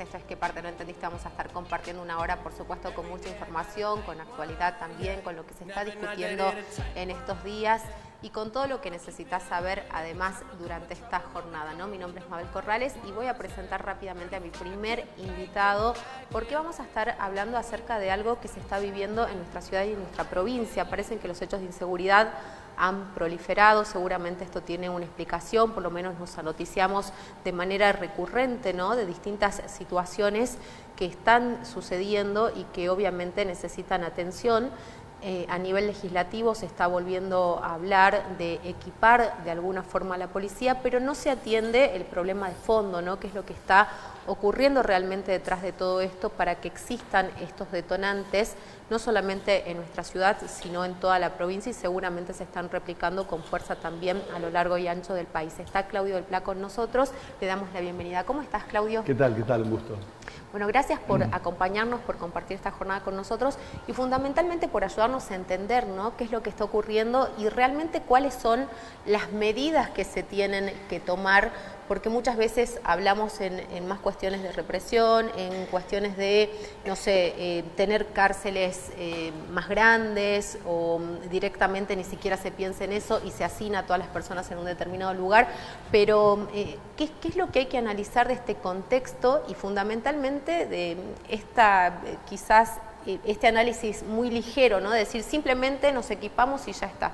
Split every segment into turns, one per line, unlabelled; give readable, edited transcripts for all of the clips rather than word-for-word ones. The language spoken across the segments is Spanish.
esto es qué parte no entendiste. Vamos a estar compartiendo una hora, por supuesto, con mucha información, con actualidad también, con lo que se está discutiendo en estos días y con todo lo que necesitas saber, además, durante esta jornada, ¿no? Mi nombre es Mabel Corrales y voy a presentar rápidamente a mi primer invitado, porque vamos a estar hablando acerca de algo que se está viviendo en nuestra ciudad y en nuestra provincia. Parecen que los hechos de inseguridad han proliferado, seguramente esto tiene una explicación, por lo menos nos noticiamos de manera recurrente, ¿no?, de distintas situaciones que están sucediendo y que obviamente necesitan atención. A nivel legislativo se está volviendo a hablar de equipar de alguna forma a la policía, pero no se atiende el problema de fondo, ¿no?, que es lo que está ocurriendo realmente detrás de todo esto para que existan estos detonantes, no solamente en nuestra ciudad, sino en toda la provincia, y seguramente se están replicando con fuerza también a lo largo y ancho del país. Está Claudio del Pla con nosotros, le damos la bienvenida. ¿Cómo estás, Claudio?
¿Qué tal? ¿Qué tal? Un gusto.
Bueno, gracias por acompañarnos, por compartir esta jornada con nosotros y fundamentalmente por ayudarnos a entender, ¿no?, qué es lo que está ocurriendo y realmente cuáles son las medidas que se tienen que tomar, porque muchas veces hablamos en más cuestiones de represión, en cuestiones de, no sé, tener cárceles más grandes o directamente ni siquiera se piensa en eso y se hacina a todas las personas en un determinado lugar, pero ¿qué es lo que hay que analizar de este contexto y fundamentalmente de esta, quizás, este análisis muy ligero, ¿no?, de decir simplemente nos equipamos y ya está?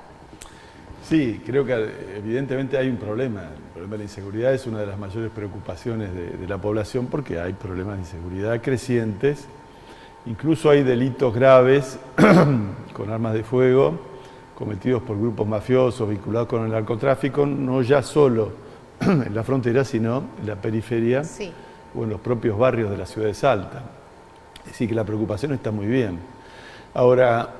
Sí, creo que evidentemente hay un problema. El problema de la inseguridad es una de las mayores preocupaciones de la población porque hay problemas de inseguridad crecientes. Incluso hay delitos graves con armas de fuego cometidos por grupos mafiosos vinculados con el narcotráfico, no ya solo en la frontera, sino en la periferia, sí, o en los propios barrios de la ciudad de Salta. Es decir, que la preocupación está muy bien. Ahora,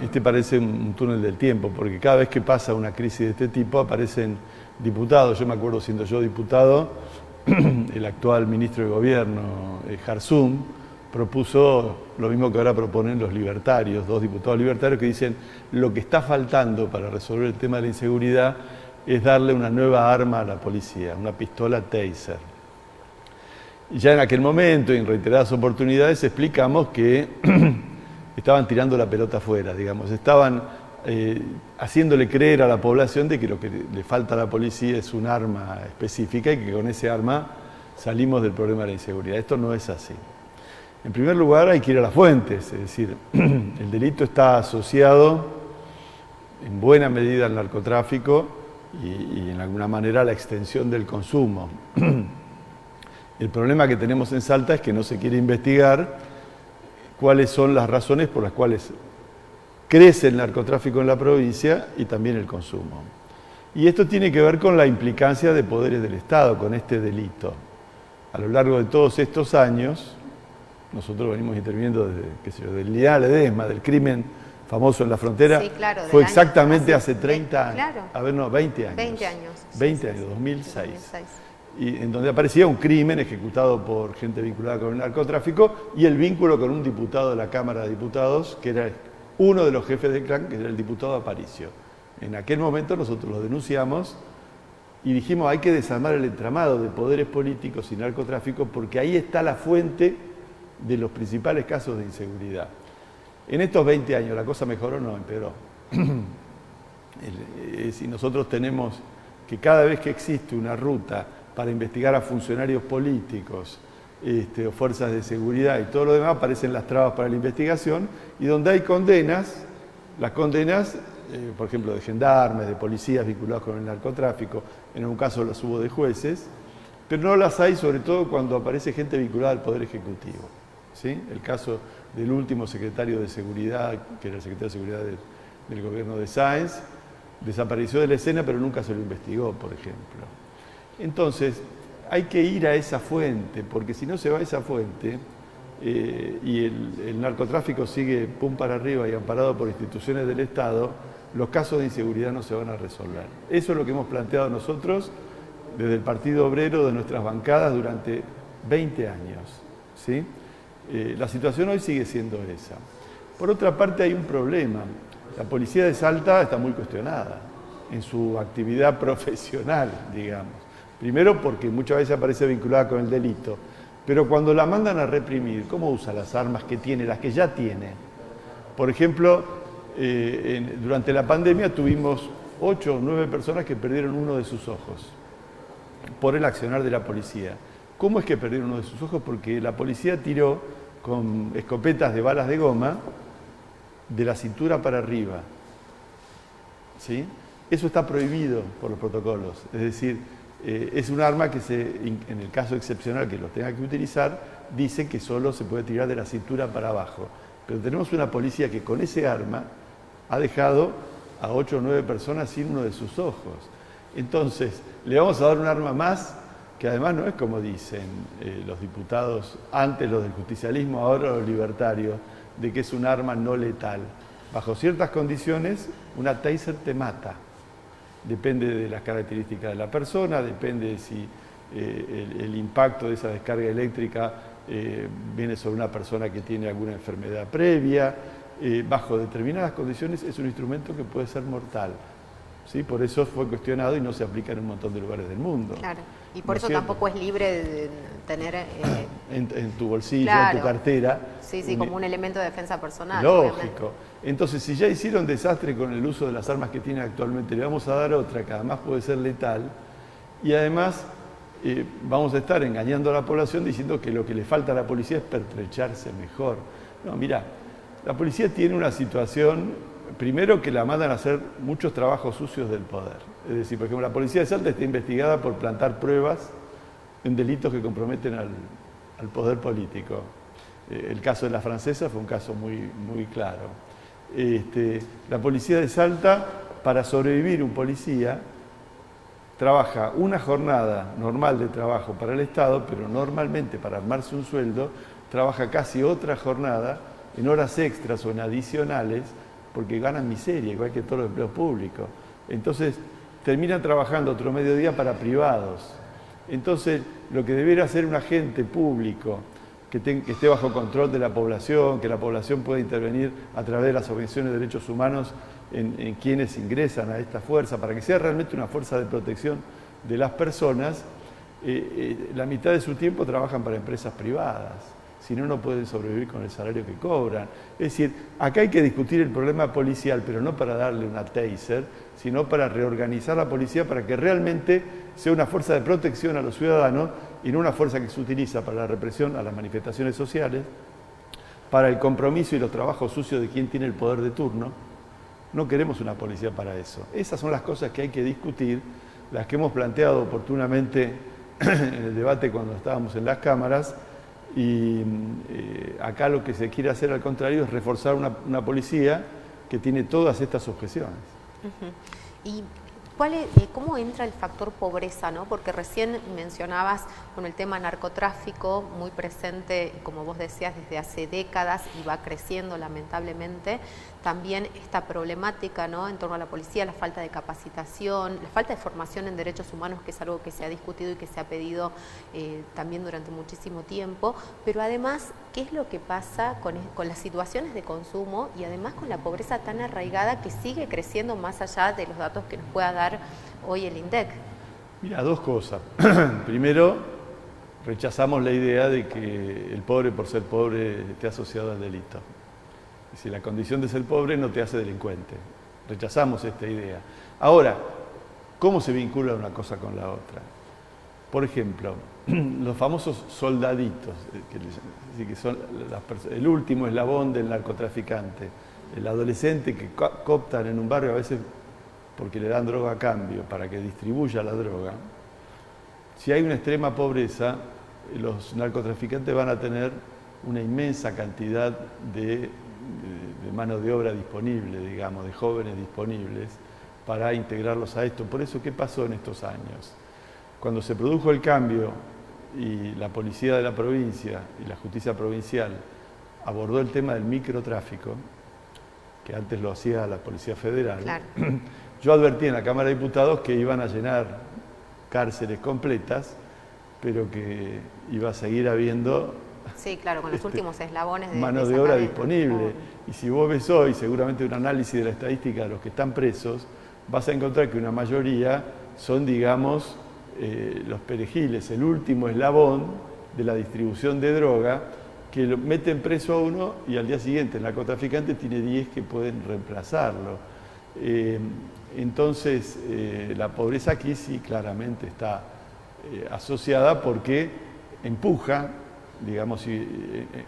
este parece un túnel del tiempo, porque cada vez que pasa una crisis de este tipo aparecen diputados. Yo me acuerdo, siendo yo diputado, el actual ministro de Gobierno, Jarzum, propuso lo mismo que ahora proponen los libertarios, 2 diputados libertarios que dicen lo que está faltando para resolver el tema de la inseguridad es darle una nueva arma a la policía, una pistola Taser. Y ya en aquel momento, y en reiteradas oportunidades, explicamos que estaban tirando la pelota afuera, digamos, estaban haciéndole creer a la población de que lo que le falta a la policía es un arma específica y que con ese arma salimos del problema de la inseguridad. Esto no es así. En primer lugar, hay que ir a las fuentes, es decir, el delito está asociado en buena medida al narcotráfico y en alguna manera a la extensión del consumo. El problema que tenemos en Salta es que no se quiere investigar cuáles son las razones por las cuales crece el narcotráfico en la provincia y también el consumo. Y esto tiene que ver con la implicancia de poderes del Estado con este delito. A lo largo de todos estos años, nosotros venimos interviniendo desde, qué sé yo, del Lineal Ledesma, del crimen famoso en la frontera, sí, claro, fue exactamente hace 30 años, claro. A ver, no, 20 años.
20 años.
20 años, 2006. Y en donde aparecía un crimen ejecutado por gente vinculada con el narcotráfico y el vínculo con un diputado de la Cámara de Diputados, que era uno de los jefes del clan, que era el diputado Aparicio. En aquel momento nosotros lo denunciamos y dijimos hay que desarmar el entramado de poderes políticos y narcotráfico porque ahí está la fuente de los principales casos de inseguridad. En estos 20 años, ¿la cosa mejoró o no? Empeoró. Si nosotros tenemos que cada vez que existe una ruta para investigar a funcionarios políticos o fuerzas de seguridad y todo lo demás, aparecen las trabas para la investigación, y donde hay condenas, las condenas, por ejemplo, de gendarmes, de policías vinculados con el narcotráfico, en un caso las hubo de jueces, pero no las hay sobre todo cuando aparece gente vinculada al Poder Ejecutivo, ¿sí? El caso del último secretario de Seguridad, que era el secretario de Seguridad del gobierno de Sáenz, desapareció de la escena, pero nunca se lo investigó, por ejemplo. Entonces, hay que ir a esa fuente, porque si no se va a esa fuente y el narcotráfico sigue pum para arriba y amparado por instituciones del Estado, los casos de inseguridad no se van a resolver. Eso es lo que hemos planteado nosotros desde el Partido Obrero, de nuestras bancadas, durante 20 años, ¿sí? La situación hoy sigue siendo esa. Por otra parte, hay un problema. La policía de Salta está muy cuestionada en su actividad profesional, digamos. Primero porque muchas veces aparece vinculada con el delito, Pero cuando la mandan a reprimir, ¿cómo usa las armas que tiene, las que ya tiene? Por ejemplo, durante la pandemia tuvimos 8 o 9 personas que perdieron uno de sus ojos por el accionar de la policía. ¿Cómo es que perdieron uno de sus ojos? Porque la policía tiró con escopetas de balas de goma de la cintura para arriba. ¿Sí? Eso está prohibido por los protocolos. Es decir, es un arma que en el caso excepcional que lo tenga que utilizar, dice que solo se puede tirar de la cintura para abajo. Pero tenemos una policía que con ese arma ha dejado a 8 o 9 personas sin uno de sus ojos. Entonces, le vamos a dar un arma más, que además no es como dicen los diputados, antes los del justicialismo, ahora los libertarios, de que es un arma no letal. Bajo ciertas condiciones, una taser te mata. Depende de las características de la persona, depende de si el impacto de esa descarga eléctrica viene sobre una persona que tiene alguna enfermedad previa. Bajo determinadas condiciones es un instrumento que puede ser mortal. ¿Sí? Por eso fue cuestionado y no se aplica en un montón de lugares del mundo.
Claro, y por eso tampoco es libre de tener...
en tu bolsillo,
claro,
en tu cartera.
Sí, como un elemento de defensa personal.
Lógico.
Obviamente.
Entonces, si ya hicieron desastre con el uso de las armas que tienen actualmente, le vamos a dar otra que además puede ser letal, y además vamos a estar engañando a la población diciendo que lo que le falta a la policía es pertrecharse mejor. No, mirá, la policía tiene una situación, primero, que la mandan a hacer muchos trabajos sucios del poder. Es decir, por ejemplo, la policía de Salta está investigada por plantar pruebas en delitos que comprometen al poder político. El caso de la francesa fue un caso muy claro. La policía de Salta, para sobrevivir un policía, trabaja una jornada normal de trabajo para el Estado, pero normalmente para armarse un sueldo, trabaja casi otra jornada en horas extras o en adicionales, porque ganan miseria, igual que todos los empleos públicos. Entonces, terminan trabajando otro mediodía para privados. Entonces, lo que debería hacer un agente público que esté bajo control de la población, que la población pueda intervenir a través de las organizaciones de derechos humanos en quienes ingresan a esta fuerza, para que sea realmente una fuerza de protección de las personas, la mitad de su tiempo trabajan para empresas privadas. Si no, no pueden sobrevivir con el salario que cobran. Es decir, acá hay que discutir el problema policial, pero no para darle una taser, sino para reorganizar la policía para que realmente sea una fuerza de protección a los ciudadanos y no una fuerza que se utiliza para la represión a las manifestaciones sociales, para el compromiso y los trabajos sucios de quien tiene el poder de turno. No queremos una policía para eso. Esas son las cosas que hay que discutir, las que hemos planteado oportunamente en el debate cuando estábamos en las cámaras, y acá lo que se quiere hacer al contrario es reforzar una policía que tiene todas estas objeciones.
¿Y cómo entra el factor pobreza, ¿no? Porque recién mencionabas con el tema narcotráfico, muy presente, como vos decías, desde hace décadas y va creciendo lamentablemente. También esta problemática, ¿no?, en torno a la policía, la falta de capacitación, la falta de formación en derechos humanos, que es algo que se ha discutido y que se ha pedido también durante muchísimo tiempo. Pero además, ¿qué es lo que pasa con las situaciones de consumo y además con la pobreza tan arraigada que sigue creciendo más allá de los datos que nos pueda dar hoy el INDEC?
Mira, dos cosas. Primero, rechazamos la idea de que el pobre por ser pobre esté asociado al delito. Es decir, la condición de ser pobre no te hace delincuente. Rechazamos esta idea. Ahora, ¿cómo se vincula una cosa con la otra? Por ejemplo, los famosos soldaditos, que son el último eslabón del narcotraficante, el adolescente que cooptan en un barrio a veces porque le dan droga a cambio para que distribuya la droga. Si hay una extrema pobreza, los narcotraficantes van a tener una inmensa cantidad de mano de obra disponible, digamos, de jóvenes disponibles para integrarlos a esto. Por eso, ¿qué pasó en estos años? Cuando se produjo el cambio y la policía de la provincia y la justicia provincial abordó el tema del microtráfico, que antes lo hacía la Policía Federal,
claro.
Yo advertí en la Cámara de Diputados que iban a llenar cárceles completas, pero que iba a seguir habiendo...
Sí, claro, con los últimos eslabones de
mano de obra disponible. Y si vos ves hoy, seguramente un análisis de la estadística de los que están presos, vas a encontrar que una mayoría son, digamos, los perejiles, el último eslabón de la distribución de droga, que lo meten preso a uno y al día siguiente el narcotraficante tiene 10 que pueden reemplazarlo. Entonces, la pobreza aquí sí claramente está asociada porque empuja, digamos,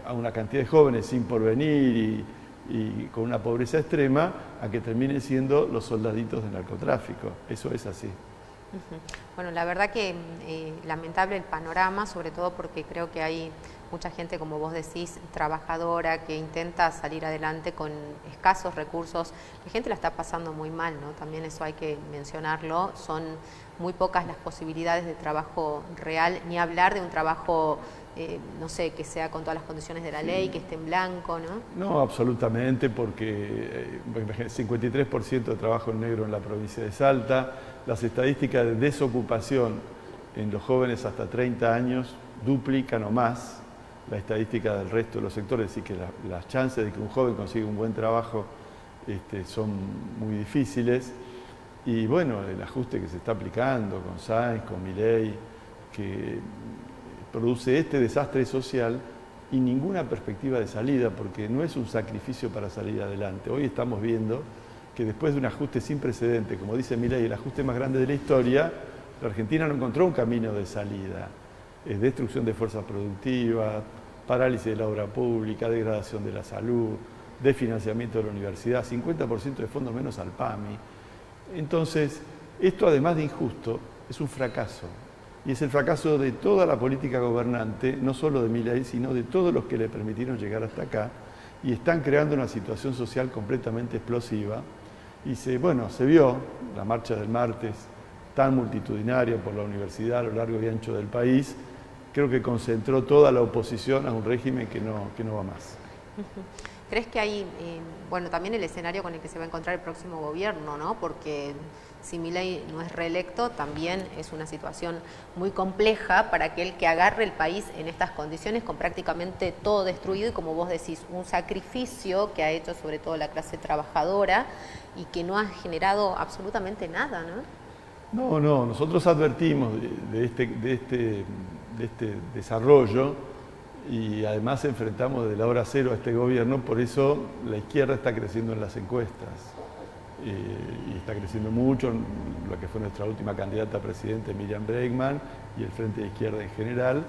a una cantidad de jóvenes sin porvenir y con una pobreza extrema a que terminen siendo los soldaditos del narcotráfico. Eso es así.
Bueno, la verdad que lamentable el panorama, sobre todo porque creo que hay mucha gente, como vos decís, trabajadora, que intenta salir adelante con escasos recursos. La gente la está pasando muy mal, ¿no? También eso hay que mencionarlo. Son muy pocas las posibilidades de trabajo real, ni hablar de un trabajo, no sé, que sea con todas las condiciones de la ley, que esté en blanco, ¿no?
No, absolutamente, porque 53% de trabajo en negro en la provincia de Salta. Las estadísticas de desocupación en los jóvenes hasta 30 años duplican o más la estadística del resto de los sectores, así que las chances de que un joven consiga un buen trabajo son muy difíciles. Y bueno, el ajuste que se está aplicando con Sáenz, con Milei, que produce este desastre social y ninguna perspectiva de salida, porque no es un sacrificio para salir adelante. Hoy estamos viendo que después de un ajuste sin precedente, como dice Milei, el ajuste más grande de la historia, la Argentina no encontró un camino de salida. Destrucción de fuerzas productivas, parálisis de la obra pública, degradación de la salud, desfinanciamiento de la universidad, 50% de fondos menos al PAMI. Entonces, esto además de injusto, es un fracaso. Y es el fracaso de toda la política gobernante, no solo de Milei, sino de todos los que le permitieron llegar hasta acá, y están creando una situación social completamente explosiva. Y se vio la marcha del martes tan multitudinaria por la universidad a lo largo y ancho del país, creo que concentró toda la oposición a un régimen que no va más.
¿Crees que hay, también el escenario con el que se va a encontrar el próximo gobierno, ¿no? Porque si Milei no es reelecto, también es una situación muy compleja para aquel que agarre el país en estas condiciones, con prácticamente todo destruido y, como vos decís, un sacrificio que ha hecho sobre todo la clase trabajadora y que no ha generado absolutamente nada, ¿no?
No, nosotros advertimos de este desarrollo y además enfrentamos desde la hora cero a este gobierno, por eso la izquierda está creciendo en las encuestas. Y está creciendo mucho, lo que fue nuestra última candidata a presidente, Miriam Bregman, y el Frente de Izquierda en general,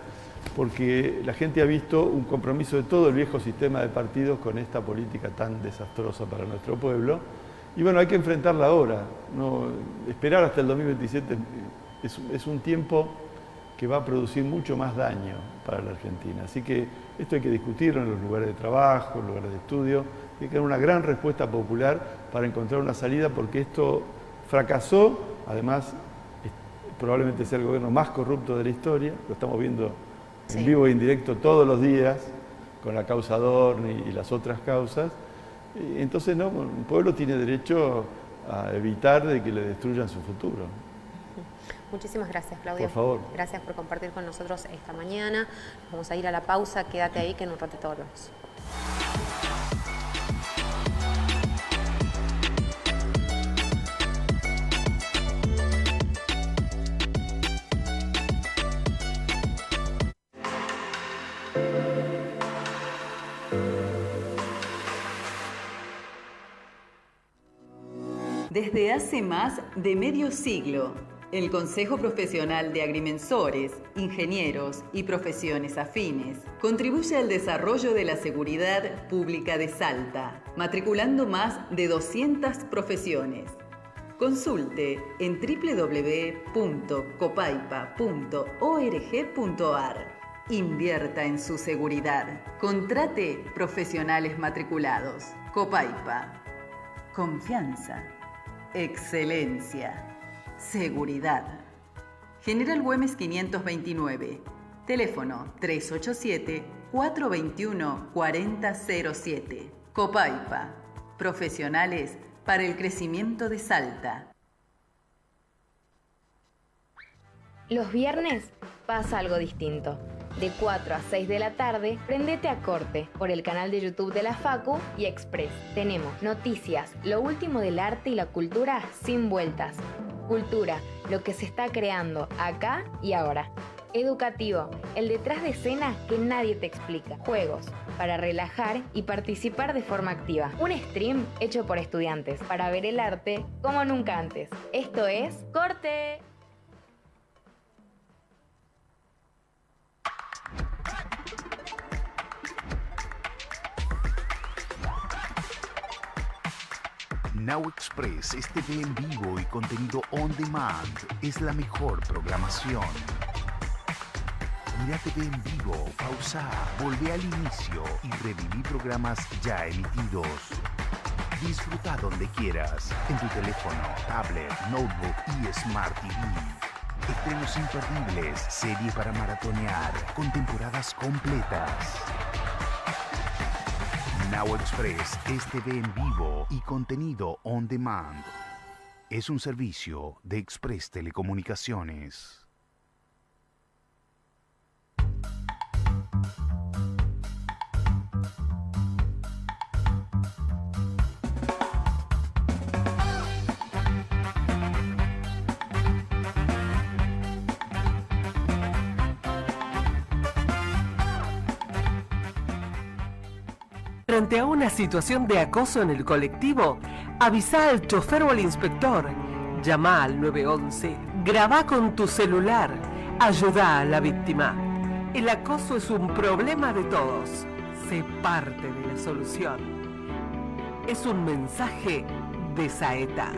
porque la gente ha visto un compromiso de todo el viejo sistema de partidos con esta política tan desastrosa para nuestro pueblo. Y bueno, hay que enfrentarla ahora. No, esperar hasta el 2027 es un tiempo que va a producir mucho más daño para la Argentina. Así que esto hay que discutirlo en los lugares de trabajo, en los lugares de estudio. Hay que dar una gran respuesta popular para encontrar una salida, porque esto fracasó. Además, probablemente sea el gobierno más corrupto de la historia. Lo estamos viendo en vivo e indirecto todos los días, con la causa Dorni y las otras causas. Entonces, no, un pueblo tiene derecho a evitar de que le destruyan su futuro.
Muchísimas gracias, Claudio.
Por favor.
Gracias por compartir con nosotros esta mañana. Vamos a ir a la pausa. Quédate ahí que en un ratito volvemos.
Desde hace más de medio siglo, el Consejo Profesional de Agrimensores, Ingenieros y Profesiones Afines contribuye al desarrollo de la seguridad pública de Salta, matriculando más de 200 profesiones. Consulte en www.copaipa.org.ar. Invierta en su seguridad. Contrate profesionales matriculados. Copaipa. Confianza. Excelencia. Seguridad. General Güemes 529. Teléfono 387-421-4007. Copaipa. Profesionales para el crecimiento de Salta.
Los viernes pasa algo distinto. De 4 a 6 de la tarde, prendete a Corte por el canal de YouTube de la Facu y Express. Tenemos noticias, lo último del arte y la cultura sin vueltas. Cultura, lo que se está creando acá y ahora. Educativo, el detrás de escena que nadie te explica. Juegos, para relajar y participar de forma activa. Un stream hecho por estudiantes, para ver el arte como nunca antes. Esto es ¡Corte!
Now Express es TV en vivo y contenido on demand. Es la mejor programación. Mira TV en vivo, pausa, volvé al inicio y reviví programas ya emitidos. Disfruta donde quieras, en tu teléfono, tablet, notebook y Smart TV. Estrenos imperdibles, serie para maratonear, con temporadas completas. Now Express es TV en vivo y contenido on demand. Es un servicio de Express Telecomunicaciones.
Frente a una situación de acoso en el colectivo, avisa al chofer o al inspector. Llama al 911, graba con tu celular, ayuda a la víctima. El acoso es un problema de todos. Sé parte de la solución. Es un mensaje de Saeta.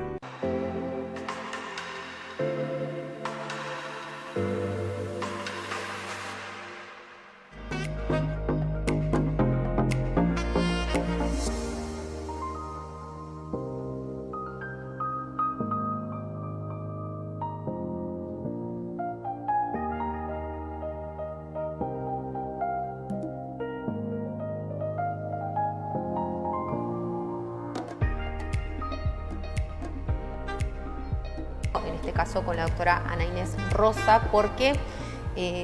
En este caso con la doctora Ana Inés Rosa, porque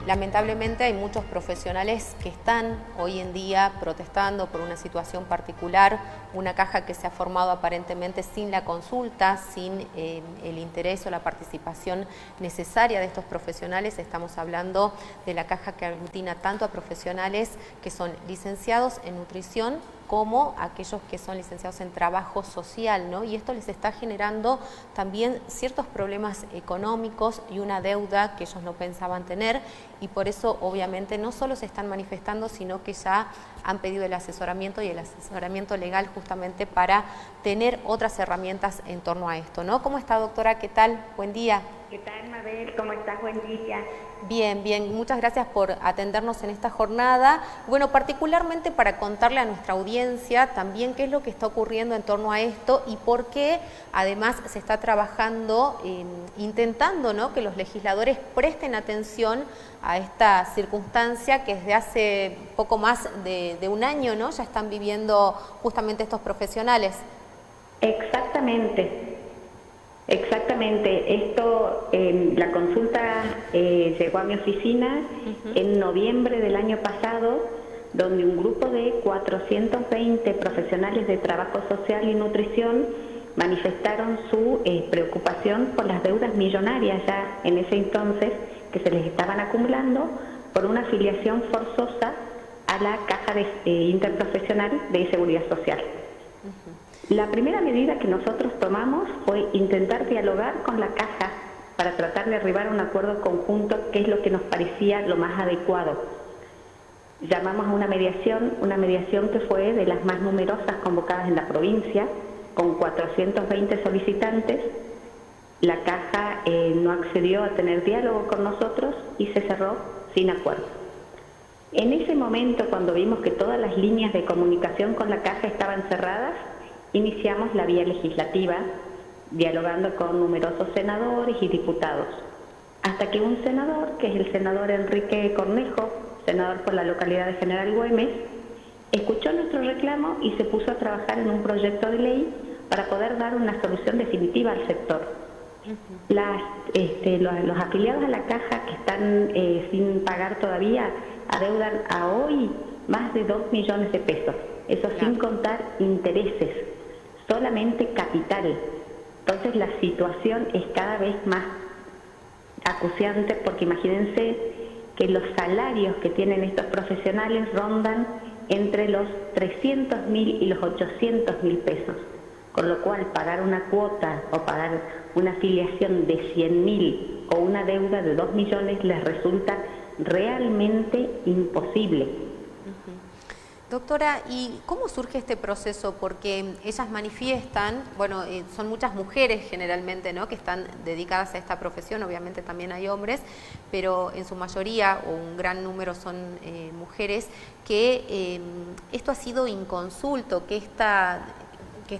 lamentablemente hay muchos profesionales que están hoy en día protestando por una situación particular, una caja que se ha formado aparentemente sin la consulta, sin el interés o la participación necesaria de estos profesionales. Estamos hablando de la caja que aglutina tanto a profesionales que son licenciados en nutrición como aquellos que son licenciados en trabajo social, ¿no? Y esto les está generando también ciertos problemas económicos y una deuda que ellos no pensaban tener, y por eso obviamente no solo se están manifestando, sino que ya han pedido el asesoramiento y el asesoramiento legal justamente para tener otras herramientas en torno a esto, ¿no? ¿Cómo está, doctora? ¿Qué tal? Buen día.
¿Qué tal, Mabel? ¿Cómo estás? Buen día.
Bien, bien. Muchas gracias por atendernos en esta jornada. Bueno, particularmente para contarle a nuestra audiencia también qué es lo que está ocurriendo en torno a esto y por qué además se está trabajando, intentando, ¿no?, que los legisladores presten atención a esta circunstancia que desde hace poco más de un año, ¿no?, ya están viviendo justamente estos profesionales.
Exactamente. Esto, la consulta llegó a mi oficina en noviembre del año pasado, donde un grupo de 420 profesionales de trabajo social y nutrición manifestaron su preocupación por las deudas millonarias ya en ese entonces que se les estaban acumulando por una afiliación forzosa a la Caja Interprofesional de Seguridad Social. La primera medida que nosotros tomamos fue intentar dialogar con la caja para tratar de arribar a un acuerdo conjunto, que es lo que nos parecía lo más adecuado. Llamamos a una mediación que fue de las más numerosas convocadas en la provincia, con 420 solicitantes. La caja no accedió a tener diálogo con nosotros y se cerró sin acuerdo. En ese momento, cuando vimos que todas las líneas de comunicación con la caja estaban cerradas, iniciamos la vía legislativa, dialogando con numerosos senadores y diputados, hasta que un senador, que es el senador Enrique Cornejo, senador por la localidad de General Güemes, escuchó nuestro reclamo y se puso a trabajar en un proyecto de ley para poder dar una solución definitiva al sector. Los afiliados a la caja que están sin pagar todavía adeudan a hoy más de 2 millones de pesos, eso sin contar intereses, solamente capital. Entonces la situación es cada vez más acuciante, porque imagínense que los salarios que tienen estos profesionales rondan entre los 300.000 y los 800.000 pesos, con lo cual pagar una cuota o pagar una afiliación de 100.000 o una deuda de 2 millones les resulta realmente imposible.
Doctora, ¿y cómo surge este proceso? Porque ellas manifiestan, bueno, son muchas mujeres generalmente, ¿no?, que están dedicadas a esta profesión, obviamente también hay hombres, pero en su mayoría, o un gran número son mujeres, que esto ha sido inconsulto, que esta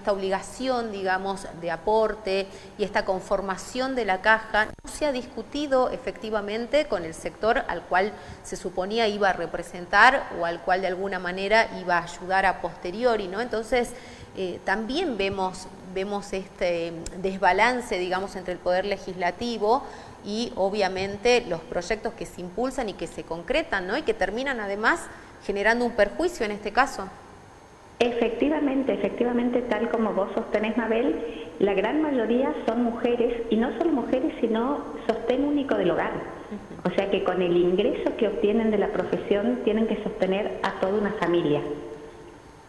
obligación, digamos, de aporte y esta conformación de la caja no se ha discutido efectivamente con el sector al cual se suponía iba a representar o al cual de alguna manera iba a ayudar a posteriori, ¿no? Entonces, también vemos este desbalance, digamos, entre el Poder Legislativo y obviamente los proyectos que se impulsan y que se concretan, ¿no?, y que terminan además generando un perjuicio en este caso.
Efectivamente, tal como vos sostenés, Mabel, la gran mayoría son mujeres, y no solo mujeres, sino sostén único del hogar. O sea que con el ingreso que obtienen de la profesión tienen que sostener a toda una familia.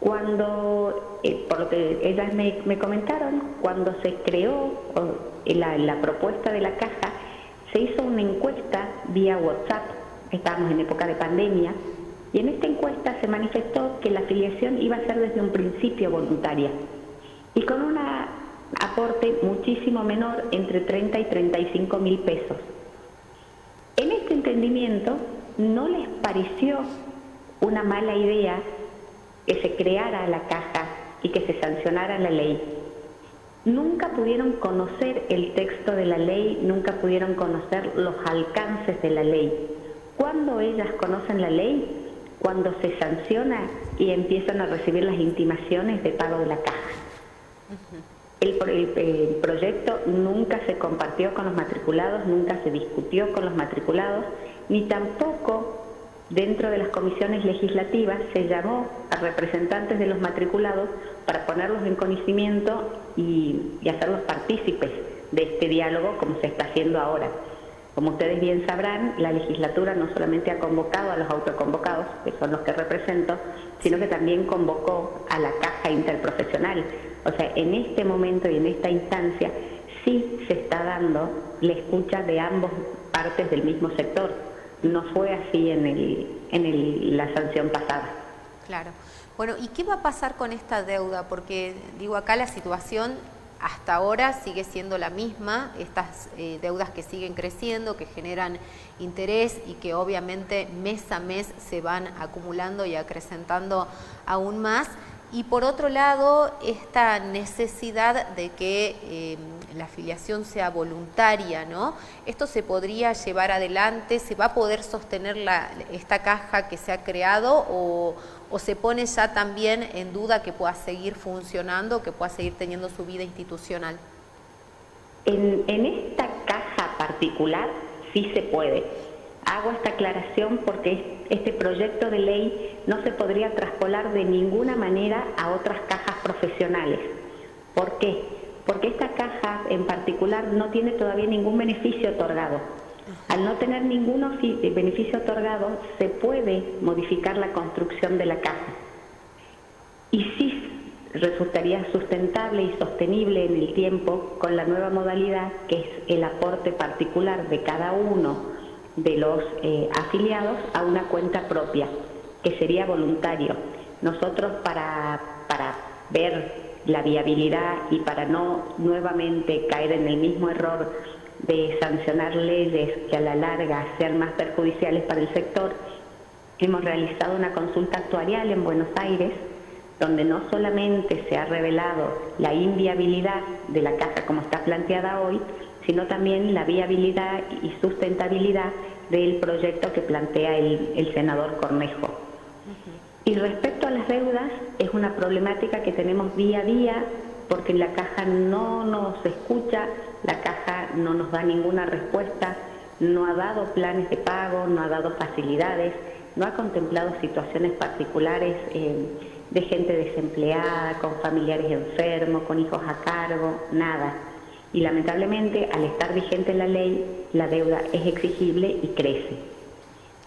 Cuando, por lo que ellas me comentaron, cuando se creó la propuesta de la caja, se hizo una encuesta vía WhatsApp, estábamos en época de pandemia, y en esta encuesta se manifestó que la afiliación iba a ser desde un principio voluntaria y con un aporte muchísimo menor, entre 30 y 35.000 pesos. En este entendimiento no les pareció una mala idea que se creara la caja y que se sancionara la ley. Nunca pudieron conocer el texto de la ley, nunca pudieron conocer los alcances de la ley. ¿Cuándo ellas conocen la ley? Cuando se sanciona y empiezan a recibir las intimaciones de pago de la caja. El proyecto nunca se compartió con los matriculados, nunca se discutió con los matriculados, ni tampoco dentro de las comisiones legislativas se llamó a representantes de los matriculados para ponerlos en conocimiento y hacerlos partícipes de este diálogo como se está haciendo ahora. Como ustedes bien sabrán, la legislatura no solamente ha convocado a los autoconvocados, que son los que represento, sino que también convocó a la caja interprofesional. O sea, en este momento y en esta instancia sí se está dando la escucha de ambas partes del mismo sector. No fue así en la sanción pasada.
Claro. Bueno, ¿y qué va a pasar con esta deuda? Porque, digo, acá la situación hasta ahora sigue siendo la misma, estas deudas que siguen creciendo, que generan interés y que obviamente mes a mes se van acumulando y acrecentando aún más. Y por otro lado, esta necesidad de que la afiliación sea voluntaria, ¿no? ¿Esto se podría llevar adelante? ¿Se va a poder sostener esta caja que se ha creado o se pone ya también en duda que pueda seguir funcionando, que pueda seguir teniendo su vida institucional?
En esta caja particular sí se puede. Hago esta aclaración porque este proyecto de ley no se podría traspolar de ninguna manera a otras cajas profesionales. ¿Por qué? Porque esta caja en particular no tiene todavía ningún beneficio otorgado. Al no tener ningún beneficio otorgado, se puede modificar la construcción de la caja. Y sí resultaría sustentable y sostenible en el tiempo con la nueva modalidad que es el aporte particular de cada uno de los afiliados a una cuenta propia, que sería voluntario. Nosotros para ver la viabilidad y para no nuevamente caer en el mismo error de sancionar leyes que a la larga sean más perjudiciales para el sector, hemos realizado una consulta actuarial en Buenos Aires, donde no solamente se ha revelado la inviabilidad de la caja como está planteada hoy, sino también la viabilidad y sustentabilidad del proyecto que plantea el senador Cornejo. Y respecto a las deudas, es una problemática que tenemos día a día, porque la caja no nos escucha, la caja no nos da ninguna respuesta, no ha dado planes de pago, no ha dado facilidades, no ha contemplado situaciones particulares de gente desempleada, con familiares enfermos, con hijos a cargo, nada. Y lamentablemente, al estar vigente la ley, la deuda es exigible y crece.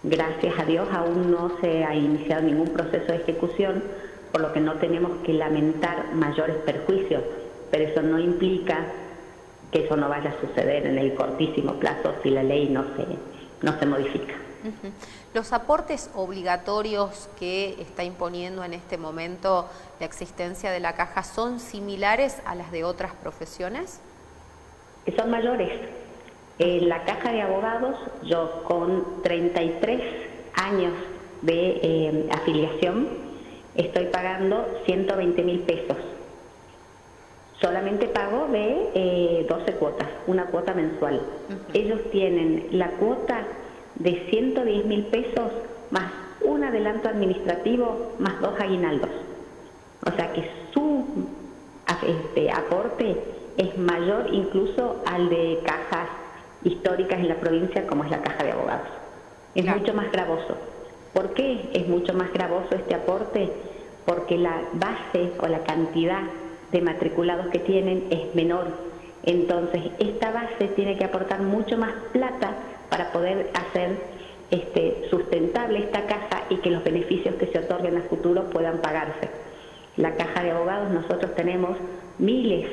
Gracias a Dios aún no se ha iniciado ningún proceso de ejecución, por lo que no tenemos que lamentar mayores perjuicios, pero eso no implica que eso no vaya a suceder en el cortísimo plazo si la ley no se modifica.
¿Los aportes obligatorios que está imponiendo en este momento la existencia de la caja son similares a las de otras profesiones?
Son mayores. En la caja de abogados, yo con 33 años de afiliación, estoy pagando 120.000 pesos. Solamente pago de 12 cuotas, una cuota mensual. Ellos tienen la cuota de 110.000 pesos más un adelanto administrativo más 2 aguinaldos. O sea que su aporte es mayor incluso al de cajas históricas en la provincia como es la caja de abogados. Es mucho más gravoso. ¿Por qué es mucho más gravoso este aporte? Porque la base o la cantidad de matriculados que tienen es menor. Entonces, esta base tiene que aportar mucho más plata para poder hacer sustentable esta caja y que los beneficios que se otorguen a futuro puedan pagarse. La caja de abogados, nosotros tenemos miles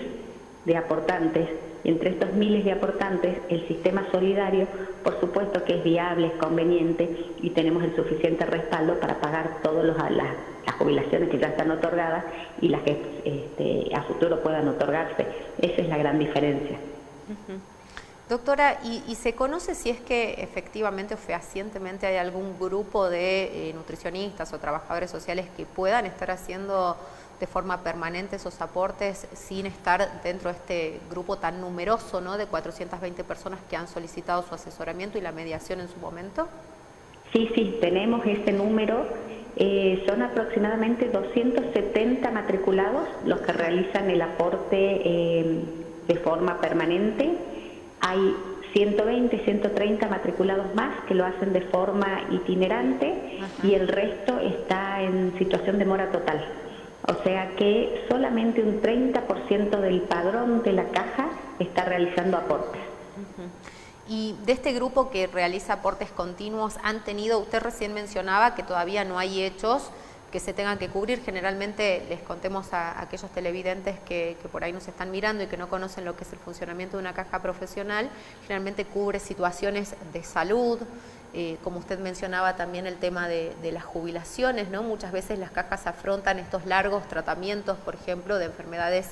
de aportantes, y entre estos miles de aportantes, el sistema solidario, por supuesto que es viable, es conveniente, y tenemos el suficiente respaldo para pagar todas las jubilaciones que ya están otorgadas y las que a futuro puedan otorgarse. Esa es la gran diferencia.
Doctora, ¿y se conoce si es que efectivamente o fehacientemente hay algún grupo de nutricionistas o trabajadores sociales que puedan estar haciendo de forma permanente esos aportes sin estar dentro de este grupo tan numeroso, ¿no?, de 420 personas que han solicitado su asesoramiento y la mediación en su momento?
Sí, tenemos ese número. Son aproximadamente 270 matriculados los que realizan el aporte de forma permanente. Hay 120, 130 matriculados más que lo hacen de forma itinerante. Ajá. Y el resto está en situación de mora total. O sea que solamente un 30% del padrón de la caja está realizando aportes.
Y de este grupo que realiza aportes continuos, usted recién mencionaba que todavía no hay hechos que se tengan que cubrir. Generalmente les contemos a aquellos televidentes que por ahí nos están mirando y que no conocen lo que es el funcionamiento de una caja profesional, generalmente cubre situaciones de salud, como usted mencionaba también el tema de las jubilaciones, ¿no? Muchas veces las cajas afrontan estos largos tratamientos, por ejemplo, de enfermedades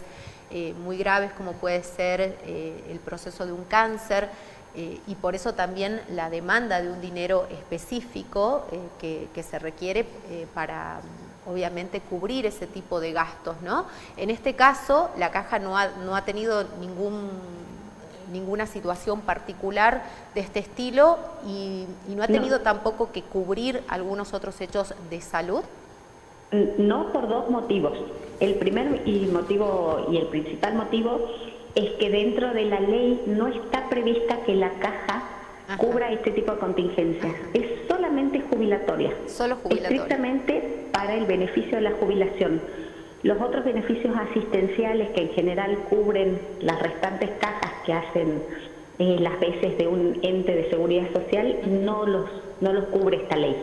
muy graves como puede ser el proceso de un cáncer, y por eso también la demanda de un dinero específico que se requiere para obviamente cubrir ese tipo de gastos, ¿no? En este caso la caja no ha tenido ninguna situación particular de este estilo y no ha tenido tampoco que cubrir algunos otros hechos de salud.
No, por dos motivos. El primer motivo y el principal motivo es que dentro de la ley no está prevista que la caja cubra este tipo de contingencias. Es solamente jubilatoria. Solo jubilatoria. Estrictamente para el beneficio de la jubilación. Los otros beneficios asistenciales que en general cubren las restantes cajas que hacen las veces de un ente de seguridad social no los cubre esta ley.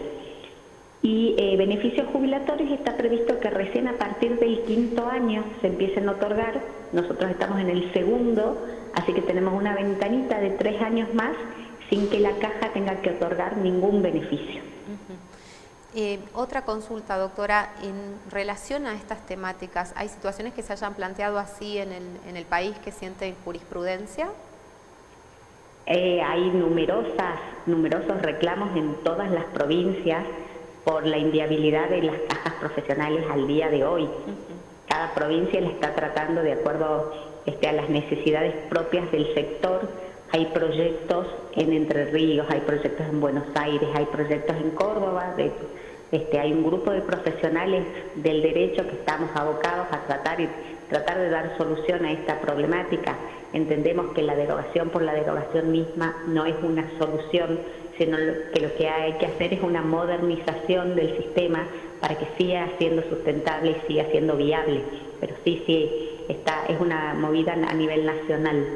Y beneficios jubilatorios está previsto que recién a partir del 5º año se empiecen a otorgar. Nosotros estamos en el 2º, así que tenemos una ventanita de 3 años más sin que la caja tenga que otorgar ningún beneficio.
Otra consulta, doctora, en relación a estas temáticas, ¿hay situaciones que se hayan planteado así en el país que sienten jurisprudencia?
Hay numerosos reclamos en todas las provincias por la inviabilidad de las cajas profesionales al día de hoy. Cada provincia la está tratando de acuerdo a las necesidades propias del sector. Hay proyectos en Entre Ríos, hay proyectos en Buenos Aires, hay proyectos en Córdoba. Hay un grupo de profesionales del derecho que estamos abocados a tratar de dar solución a esta problemática. Entendemos que la derogación por la derogación misma no es una solución, sino que lo que hay que hacer es una modernización del sistema para que siga siendo sustentable y siga siendo viable. Pero sí, es una movida a nivel nacional.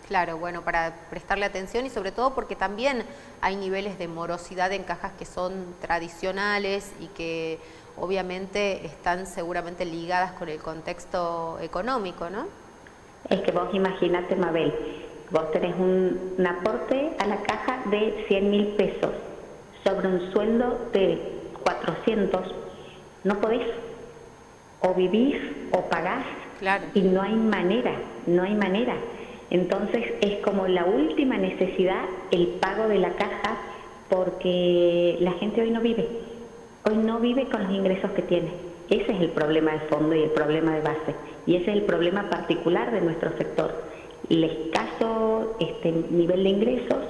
Claro, bueno, para prestarle atención y sobre todo porque también hay niveles de morosidad en cajas que son tradicionales y que obviamente están seguramente ligadas con el contexto económico, ¿no?
Es que vos imaginate, Mabel, vos tenés un aporte a la caja de 100.000 pesos sobre un sueldo de 400, no podés, o vivís o pagás,
claro.
Y no hay manera. Entonces es como la última necesidad el pago de la caja, porque la gente hoy no vive con los ingresos que tiene. Ese es el problema de fondo y el problema de base, y ese es el problema particular de nuestro sector, el escaso nivel de ingresos,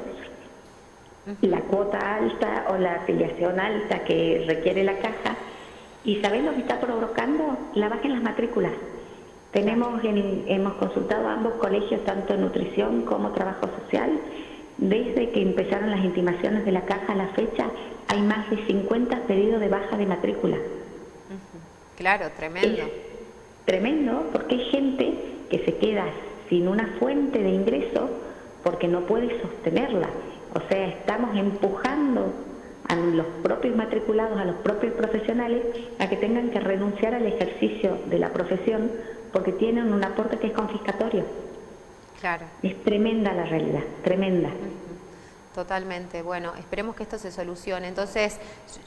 la cuota alta o la afiliación alta que requiere la caja. ¿Y sabés lo que está provocando? La baja en las matrículas. Hemos consultado a ambos colegios, tanto nutrición como trabajo social. Desde que empezaron las intimaciones de la caja a la fecha, hay más de 50 pedidos de baja de matrícula.
Claro, tremendo.
Es tremendo, porque hay gente que se queda sin una fuente de ingreso porque no puede sostenerla. O sea, estamos empujando a los propios matriculados, a los propios profesionales, a que tengan que renunciar al ejercicio de la profesión porque tienen un aporte que es confiscatorio.
Claro.
Es tremenda la realidad, tremenda.
Totalmente. Bueno, esperemos que esto se solucione. Entonces,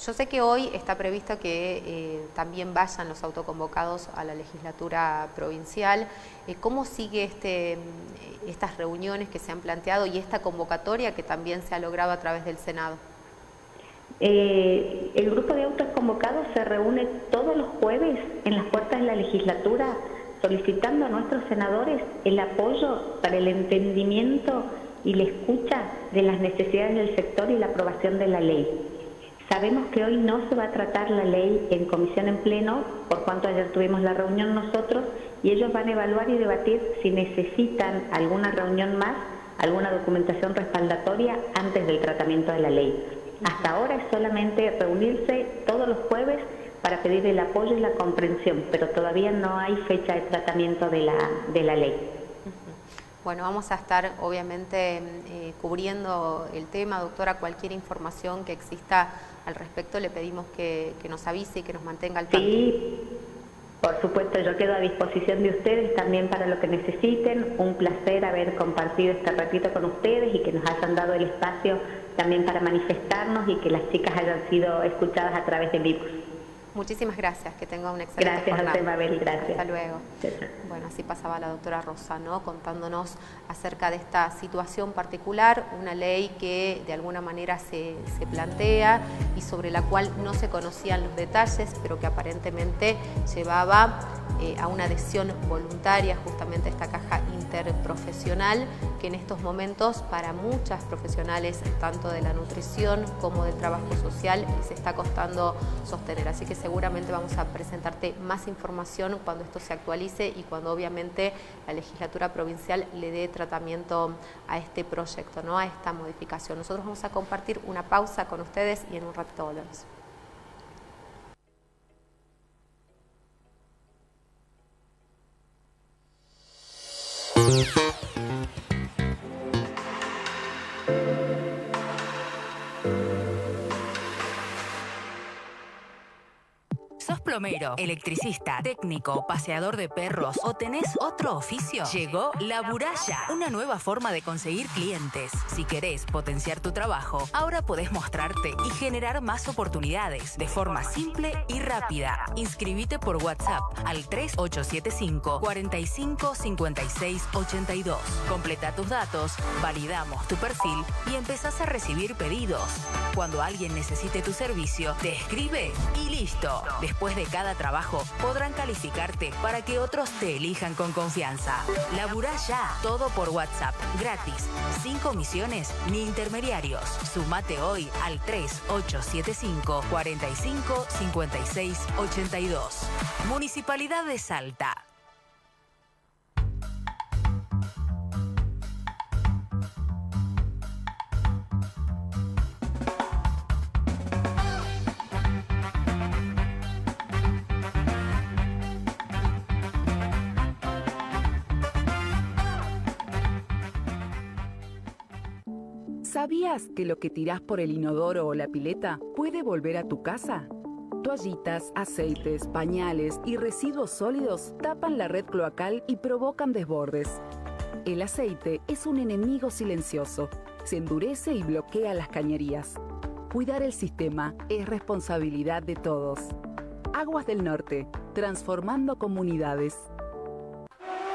yo sé que hoy está previsto que también vayan los autoconvocados a la legislatura provincial. ¿Cómo sigue estas reuniones que se han planteado y esta convocatoria que también se ha logrado a través del Senado?
El grupo de autoconvocados se reúne todos los jueves en las puertas de la legislatura, solicitando a nuestros senadores el apoyo para el entendimiento y la escucha de las necesidades del sector y la aprobación de la ley. Sabemos que hoy no se va a tratar la ley en comisión en pleno, por cuanto ayer tuvimos la reunión nosotros, y ellos van a evaluar y debatir si necesitan alguna reunión más, alguna documentación respaldatoria antes del tratamiento de la ley. Hasta ahora es solamente reunirse todos los jueves para pedir el apoyo y la comprensión, pero todavía no hay fecha de tratamiento de la ley.
Bueno, vamos a estar obviamente cubriendo el tema, doctora. Cualquier información que exista al respecto le pedimos que nos avise y que nos mantenga al tanto.
Sí, por supuesto, yo quedo a disposición de ustedes también para lo que necesiten. Un placer haber compartido este ratito con ustedes y que nos hayan dado el espacio también para manifestarnos y que las chicas hayan sido escuchadas a través de Vivos.
Muchísimas gracias, que tenga una excelente
jornada. Gracias a usted, Mabel, gracias.
Hasta luego. Bueno, así pasaba la doctora Rosa, ¿no? Contándonos acerca de esta situación particular, una ley que de alguna manera se plantea y sobre la cual no se conocían los detalles, pero que aparentemente llevaba a una adhesión voluntaria justamente a esta caja interprofesional que en estos momentos para muchas profesionales, tanto de la nutrición como del trabajo social, les está costando sostener. Así que seguramente vamos a presentarte más información cuando esto se actualice y cuando obviamente la legislatura provincial le dé tratamiento a este proyecto, ¿no? A esta modificación. Nosotros vamos a compartir una pausa con ustedes y en un ratito volvemos.
¿Sos plomero, electricista, técnico, paseador de perros o tenés otro oficio? Llegó La Buralla, una nueva forma de conseguir clientes. Si querés potenciar tu trabajo, ahora podés mostrarte y generar más oportunidades de forma simple y rápida. Inscribite por WhatsApp al 3875 45 56 82. Completa tus datos, validamos tu perfil y empezás a recibir pedidos. Cuando alguien necesite tu servicio, te escribe y listo. Después de cada trabajo, podrán calificarte para que otros te elijan con confianza. Laburá ya, todo por WhatsApp, gratis, sin comisiones ni intermediarios. Sumate hoy al 3875 45 56 82. Municipalidad de Salta.
¿Sabías que lo que tirás por el inodoro o la pileta puede volver a tu casa? Toallitas, aceites, pañales y residuos sólidos tapan la red cloacal y provocan desbordes. El aceite es un enemigo silencioso. Se endurece y bloquea las cañerías. Cuidar el sistema es responsabilidad de todos. Aguas del Norte, transformando comunidades.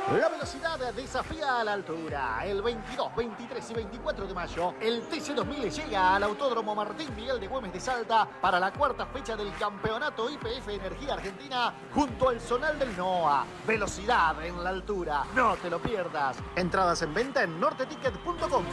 La velocidad desafía a la altura. El 22, 23 y 24 de mayo, el TC2000 llega al Autódromo Martín Miguel de Güemes de Salta para la cuarta fecha del Campeonato YPF Energía Argentina junto al Zonal del NOA. Velocidad en la altura. No te lo pierdas. Entradas en venta en norteticket.com.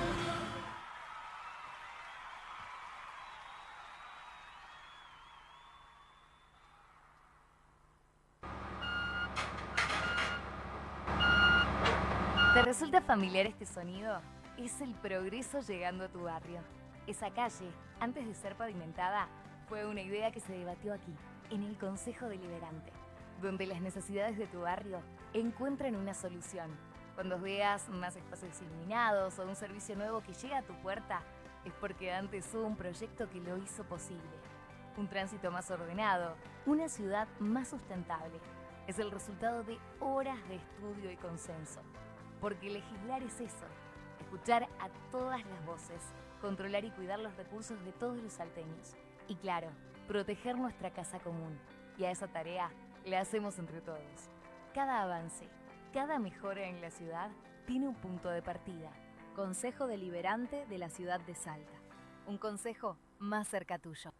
¿Te resulta familiar este sonido? Es el progreso llegando a tu barrio. Esa calle, antes de ser pavimentada, fue una idea que se debatió aquí, en el Consejo Deliberante, donde las necesidades de tu barrio encuentran una solución. Cuando veas más espacios iluminados o un servicio nuevo que llega a tu puerta, es porque antes hubo un proyecto que lo hizo posible. Un tránsito más ordenado, una ciudad más sustentable. Es el resultado de horas de estudio y consenso. Porque legislar es eso, escuchar a todas las voces, controlar y cuidar los recursos de todos los salteños. Y claro, proteger nuestra casa común. Y a esa tarea la hacemos entre todos. Cada avance, cada mejora en la ciudad tiene un punto de partida. Consejo Deliberante de la ciudad de Salta. Un consejo más cerca tuyo.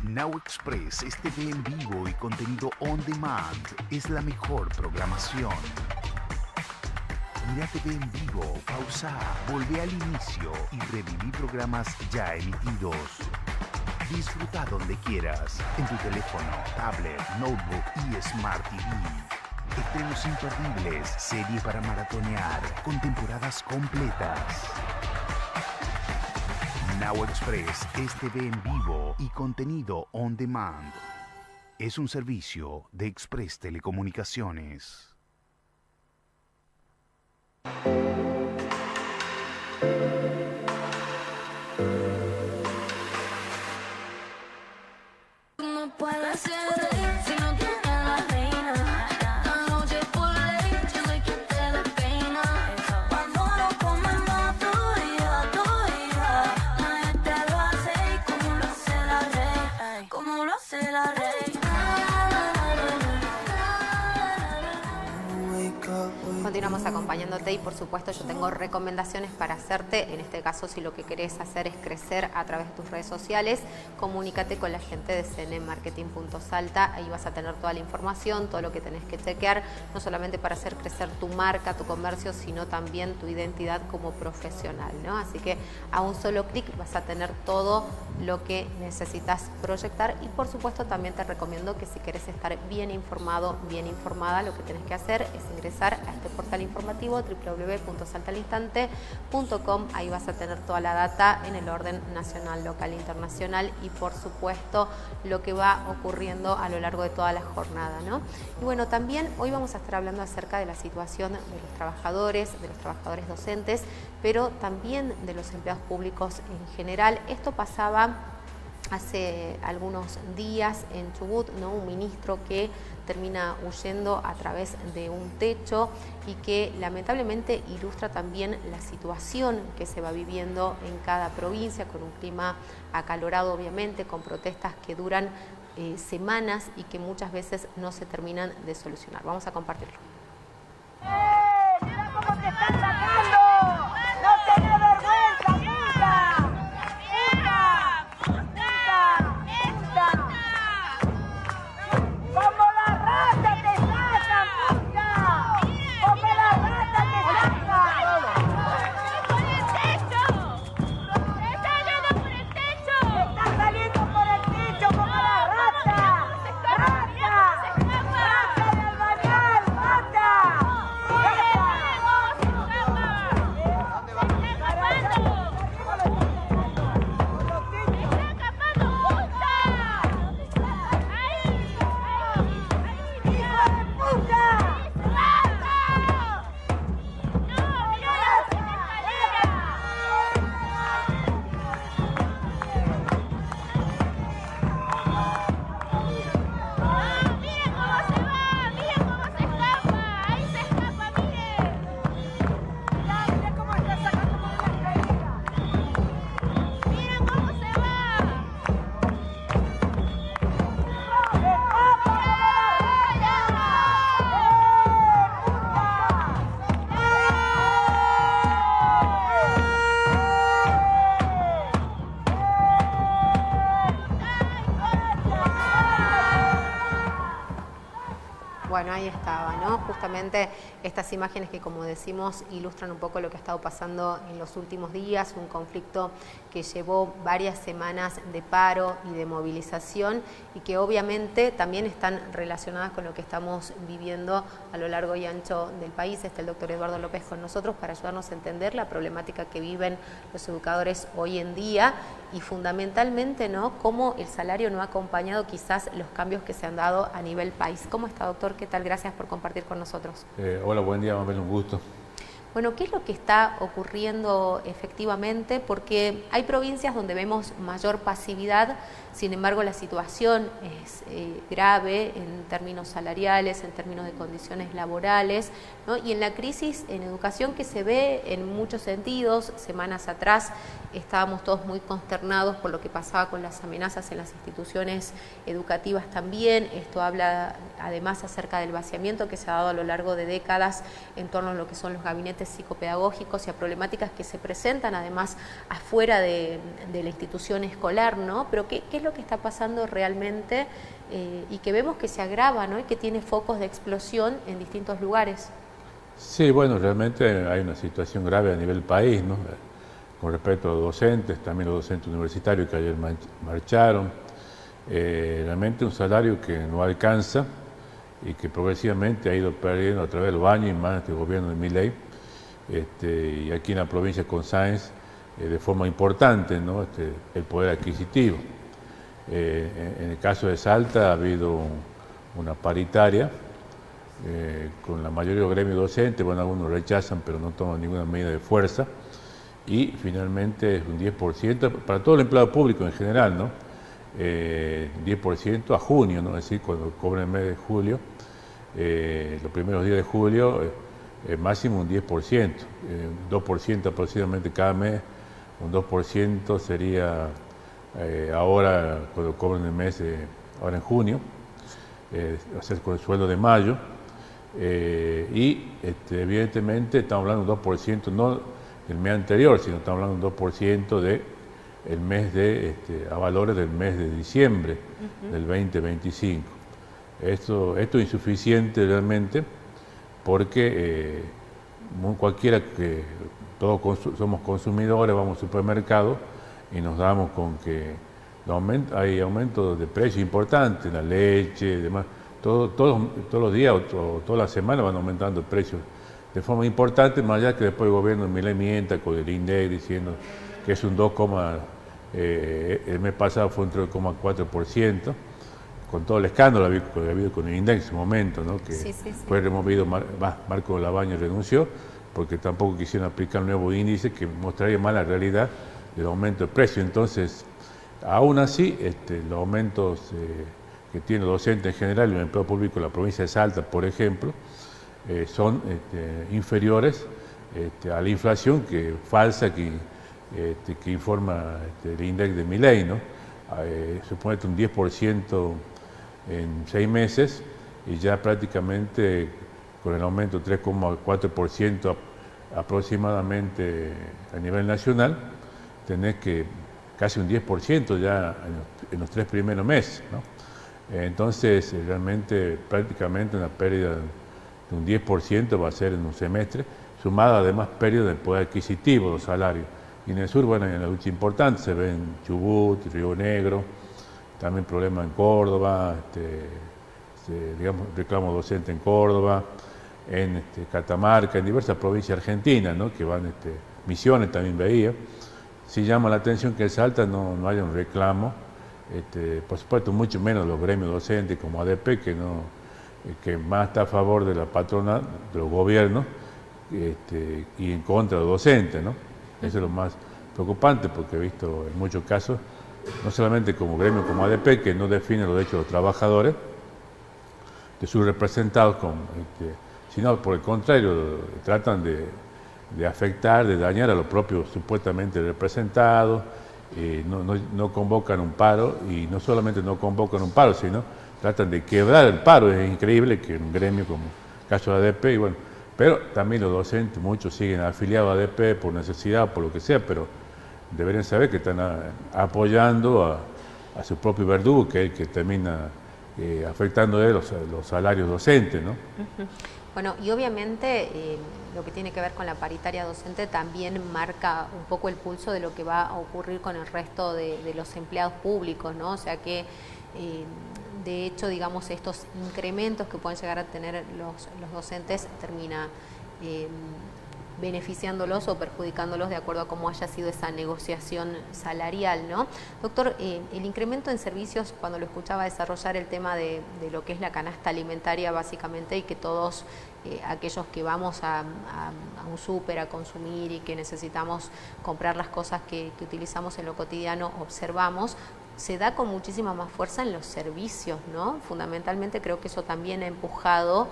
Now Express es TV en vivo y contenido on demand. Es la mejor programación. Mira TV en vivo, pausa, volvé al inicio y reviví programas ya emitidos. Disfruta donde quieras, en tu teléfono, tablet, notebook y Smart TV. Estrenos imperdibles, serie para maratonear, con temporadas completas. Now Express es TV en vivo y contenido on demand. Es un servicio de Express Telecomunicaciones.
No puede ser si no tienes la reina. La noche por ley, yo soy quien te da pena. Cuando lo comemos tu hija, nadie te lo hace como lo hace la rey, como lo hace la rey.
Continuamos acompañándote y por supuesto yo tengo recomendaciones para hacerte. En este caso, si lo que querés hacer es crecer a través de tus redes sociales, comunícate con la gente de cnmarketing.salta. Ahí vas a tener toda la información, todo lo que tenés que chequear, no solamente para hacer crecer tu marca, tu comercio, sino también tu identidad como profesional, ¿no? Así que a un solo clic vas a tener todo lo que necesitas proyectar y por supuesto también te recomiendo que si querés estar bien informado, bien informada, lo que tenés que hacer es ingresar a este portal informativo www.saltalinstante.com. Ahí vas a tener toda la data en el orden nacional, local, internacional y por supuesto lo que va ocurriendo a lo largo de toda la jornada, ¿no? Y bueno, también hoy vamos a estar hablando acerca de la situación de los trabajadores docentes, pero también de los empleados públicos en general. Esto pasaba hace algunos días en Chubut, ¿no? Un ministro que termina huyendo a través de un techo y que lamentablemente ilustra también la situación que se va viviendo en cada provincia, con un clima acalorado obviamente, con protestas que duran semanas y que muchas veces no se terminan de solucionar. Vamos a compartirlo.
¡Mira cómo te están sacando! ¡No tenés vergüenza, puta! ¡Como la rata te sacan, puta! ¡Como la rata te sacan! ¡Por el techo! ¡Está saliendo por el techo! ¡Está saliendo por el techo como la rata! ¡Rata! ¡Rata del banal! ¡Rata!
Bueno, ahí estaba, ¿no? Justamente estas imágenes que, como decimos, ilustran un poco lo que ha estado pasando en los últimos días, un conflicto que llevó varias semanas de paro y de movilización y que obviamente también están relacionadas con lo que estamos viviendo a lo largo y ancho del país. Está el doctor Eduardo López con nosotros para ayudarnos a entender la problemática que viven los educadores hoy en día y fundamentalmente, ¿no?, cómo el salario no ha acompañado quizás los cambios que se han dado a nivel país. ¿Cómo está, doctor? ¿Qué tal? Gracias por compartir con nosotros.
Hola, buen día, Mabel, un gusto.
Bueno, ¿qué es lo que está ocurriendo efectivamente? Porque hay provincias donde vemos mayor pasividad, sin embargo la situación es grave en términos salariales, en términos de condiciones laborales, ¿no? Y en la crisis en educación que se ve en muchos sentidos. Semanas atrás estábamos todos muy consternados por lo que pasaba con las amenazas en las instituciones educativas también. Esto habla además acerca del vaciamiento que se ha dado a lo largo de décadas en torno a lo que son los gabinetes psicopedagógicos y a problemáticas que se presentan además afuera de la institución escolar, ¿no? Pero ¿qué es lo que está pasando realmente y que vemos que se agrava, ¿no?, y que tiene focos de explosión en distintos lugares?
Sí, bueno, realmente hay una situación grave a nivel país, ¿no? Con respecto a los docentes, también los docentes universitarios que ayer marcharon. Realmente un salario que no alcanza y que progresivamente ha ido perdiendo a través de los años y más este gobierno de Milei, y aquí en la provincia con Sáenz de forma importante, ¿no?, el poder adquisitivo. En el caso de Salta ha habido una paritaria con la mayoría de los gremios docentes. Bueno, algunos rechazan pero no toman ninguna medida de fuerza y finalmente es un 10% para todo el empleado público en general, ¿no? 10% a junio, ¿no? Es decir, cuando cobren el mes de julio, los primeros días de julio, máximo un 10%, 2% aproximadamente cada mes, un 2% sería ahora cuando cobren el mes, ahora en junio, o sea, con el sueldo de mayo, y evidentemente estamos hablando de un 2%, no del mes anterior, sino estamos hablando de un 2% de el mes a valores del mes de diciembre del 2025. Esto es insuficiente realmente porque cualquiera que todos somos consumidores, vamos al supermercado y nos damos con que hay aumentos de precios importantes, la leche, demás. Todos los días o todas las semanas van aumentando el precio de forma importante, más allá que después el gobierno Milei mienta con el INDEC diciendo que es un 2, el mes pasado fue un 3,4%, con todo el escándalo que había habido con el INDEC en su momento, ¿no? Que sí. Fue removido, Marco Labaña renunció, porque tampoco quisieron aplicar un nuevo índice que mostraría más la realidad del aumento de precio. Entonces, aún así, los aumentos que tiene los docentes en general y el empleo público en la provincia de Salta, por ejemplo, son inferiores a la inflación falsa que informa el INDEC de Milei, ¿no? Supone un 10% en 6 meses y ya prácticamente con el aumento 3,4% aproximadamente a nivel nacional, tenés que casi un 10% ya en los 3 primeros meses, ¿no? Entonces, realmente prácticamente una pérdida de un 10% va a ser en un semestre, sumada además pérdida del poder adquisitivo de los salarios. Y en el sur, bueno, en la lucha importante se ve en Chubut, Río Negro, también problemas en Córdoba, digamos, reclamo docente en Córdoba, en Catamarca, en diversas provincias argentinas, ¿no?, que van, Misiones también veía. Sí llama la atención que en Salta no haya un reclamo, por supuesto mucho menos los gremios docentes como ADP, que más está a favor de la patronal, de los gobiernos, y en contra de los docentes, ¿no? Eso es lo más preocupante, porque he visto en muchos casos, no solamente como gremio como ADP, que no define los derechos de los trabajadores, de sus representados, sino por el contrario, tratan de afectar, de dañar a los propios supuestamente representados, no convocan un paro, y no solamente no convocan un paro, sino tratan de quebrar el paro. Es increíble que un gremio como el caso de ADP, y bueno, pero también los docentes, muchos siguen afiliados a ADP por necesidad, por lo que sea, pero deberían saber que están apoyando a su propio verdugo, que es el que termina afectando los salarios docentes, ¿no?
Bueno, y obviamente lo que tiene que ver con la paritaria docente también marca un poco el pulso de lo que va a ocurrir con el resto de los empleados públicos, ¿no? O sea que, de hecho, digamos, estos incrementos que pueden llegar a tener los docentes termina beneficiándolos o perjudicándolos de acuerdo a cómo haya sido esa negociación salarial, ¿no? Doctor, el incremento en servicios, cuando lo escuchaba desarrollar el tema de lo que es la canasta alimentaria básicamente, y que todos aquellos que vamos a un súper a consumir y que necesitamos comprar las cosas que utilizamos en lo cotidiano, observamos, se da con muchísima más fuerza en los servicios, ¿no? Fundamentalmente creo que eso también ha empujado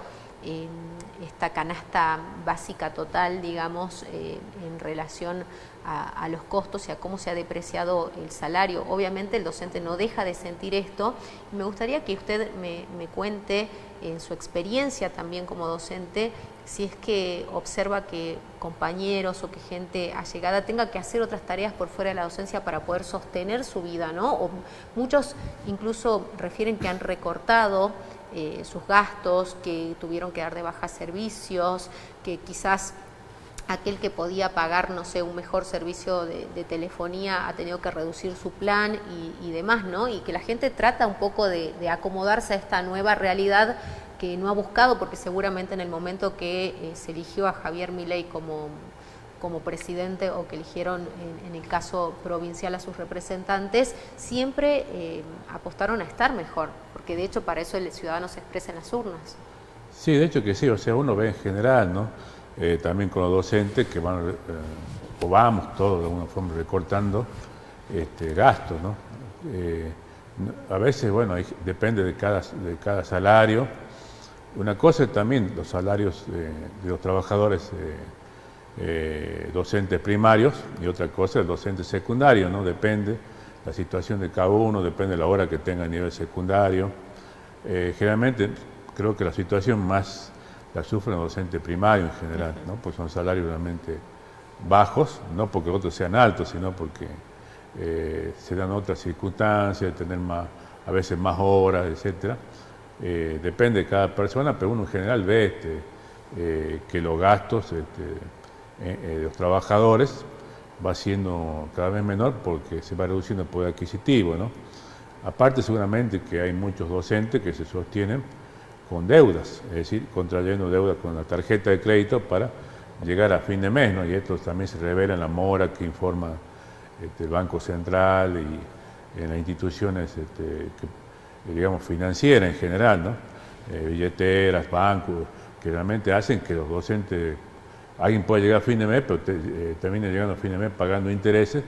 esta canasta básica total, digamos, en relación a los costos y a cómo se ha depreciado el salario. Obviamente el docente no deja de sentir esto, y me gustaría que usted me cuente en su experiencia también como docente, si es que observa que compañeros o que gente allegada tenga que hacer otras tareas por fuera de la docencia para poder sostener su vida, ¿no? O muchos incluso refieren que han recortado sus gastos, que tuvieron que dar de baja servicios, que quizás aquel que podía pagar, no sé, un mejor servicio de telefonía ha tenido que reducir su plan y demás, ¿no? Y que la gente trata un poco de acomodarse a esta nueva realidad que no ha buscado, porque seguramente en el momento que se eligió a Javier Milei como presidente, o que eligieron en el caso provincial a sus representantes, siempre apostaron a estar mejor, porque de hecho para eso el ciudadano se expresa en las urnas.
Sí, de hecho que sí, o sea, uno ve en general, ¿no? También con los docentes que van, o vamos todos de alguna forma recortando gastos, ¿no? A veces, bueno, depende de cada salario. Una cosa es también los salarios de los trabajadores docentes primarios, y otra cosa es docentes secundarios, ¿no? Depende la situación de cada uno, depende de la hora que tenga a nivel secundario. Generalmente creo que la situación más la sufren los docentes primarios en general, ¿no? Pues son salarios realmente bajos, no porque otros sean altos, sino porque se dan otras circunstancias, de tener a veces más horas, etcétera. Depende de cada persona, pero uno en general ve que los gastos de los trabajadores va siendo cada vez menor porque se va reduciendo el poder adquisitivo, ¿no? Aparte, seguramente que hay muchos docentes que se sostienen con deudas, es decir, contrayendo deudas con la tarjeta de crédito para llegar a fin de mes, ¿no? Y esto también se revela en la mora que informa el Banco Central y en las instituciones digamos, financieras en general, ¿no? Billeteras, bancos, que realmente hacen que los docentes, alguien puede llegar a fin de mes, pero termina llegando a fin de mes pagando intereses,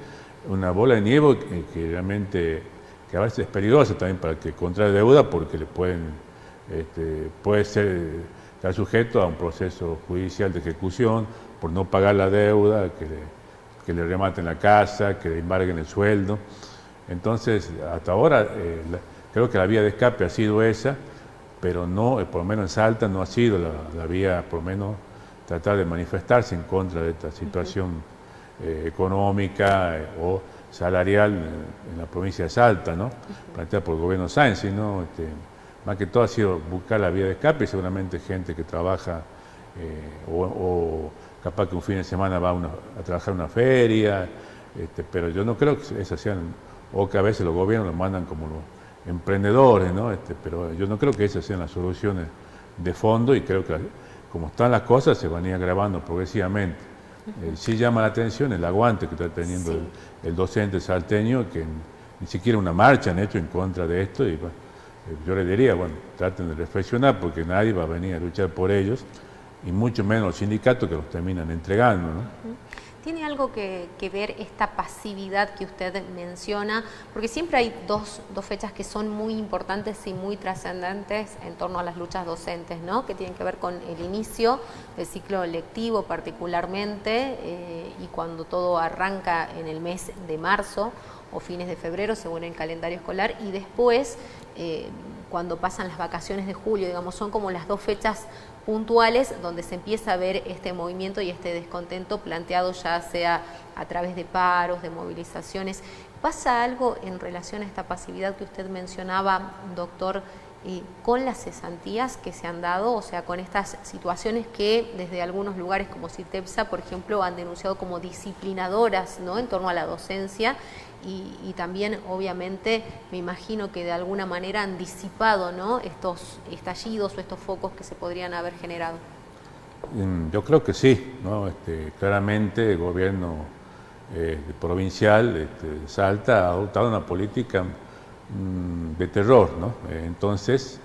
una bola de nieve que realmente, que a veces es peligrosa también para el que contrae deuda, porque le puede estar sujeto a un proceso judicial de ejecución por no pagar la deuda, que le rematen la casa, que le embarguen el sueldo. Entonces, hasta ahora, creo que la vía de escape ha sido esa, pero no, por lo menos en Salta no ha sido la vía, por lo menos, tratar de manifestarse en contra de esta situación económica o salarial en la provincia de Salta, ¿no? Planteada por el gobierno Sáenz, ¿no? Más que todo ha sido buscar la vía de escape, seguramente gente que trabaja o capaz que un fin de semana va a trabajar en una feria, pero yo no creo que esas sean, o que a veces los gobiernos los mandan como los emprendedores, ¿no? Pero yo no creo que esas sean las soluciones de fondo, y creo que como están las cosas se van a ir agravando progresivamente. Sí llama la atención el aguante que está teniendo el docente salteño, que ni siquiera una marcha han hecho en contra de esto, y bueno, yo les diría, bueno, traten de reflexionar, porque nadie va a venir a luchar por ellos, y mucho menos los sindicatos que los terminan entregando, ¿no?
¿Tiene algo que ver esta pasividad que usted menciona? Porque siempre hay dos fechas que son muy importantes y muy trascendentes en torno a las luchas docentes, ¿no? Que tienen que ver con el inicio del ciclo lectivo particularmente, y cuando todo arranca en el mes de marzo o fines de febrero, según el calendario escolar, y después cuando pasan las vacaciones de julio, digamos, son como las dos fechas puntuales donde se empieza a ver este movimiento y este descontento planteado, ya sea a través de paros, de movilizaciones. ¿Pasa algo en relación a esta pasividad que usted mencionaba, doctor, con las cesantías que se han dado, o sea, con estas situaciones que desde algunos lugares como CITEPSA, por ejemplo, han denunciado como disciplinadoras, ¿no?, en torno a la docencia y también, obviamente, me imagino que de alguna manera han disipado, ¿no?, estos estallidos o estos focos que se podrían haber generado.
Yo creo que sí, ¿no? Claramente el gobierno provincial de Salta ha adoptado una política de terror, ¿no? Entonces,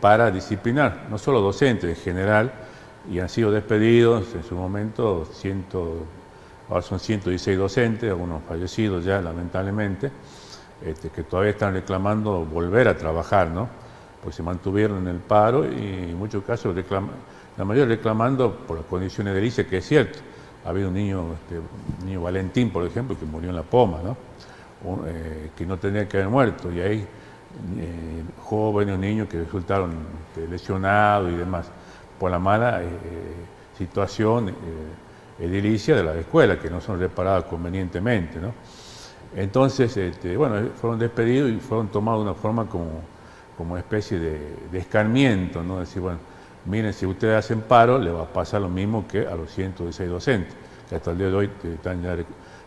para disciplinar, no solo docentes en general, y han sido despedidos en su momento, ahora son 116 docentes, algunos fallecidos ya lamentablemente, que todavía están reclamando volver a trabajar, ¿no? Pues se mantuvieron en el paro y en muchos casos la mayoría reclamando por las condiciones de edilicia, que es cierto. Ha habido un niño Valentín, por ejemplo, que murió en La Poma, ¿no? Que no tenía que haber muerto, y hay jóvenes, niños que resultaron lesionados y demás por la mala situación edilicia de la escuela, que no son reparadas convenientemente, ¿no? Entonces, bueno, fueron despedidos y fueron tomados de una forma como especie de escarmiento, ¿no? Decir, bueno, miren, si ustedes hacen paro, le va a pasar lo mismo que a los 116 docentes, que hasta el día de hoy están ya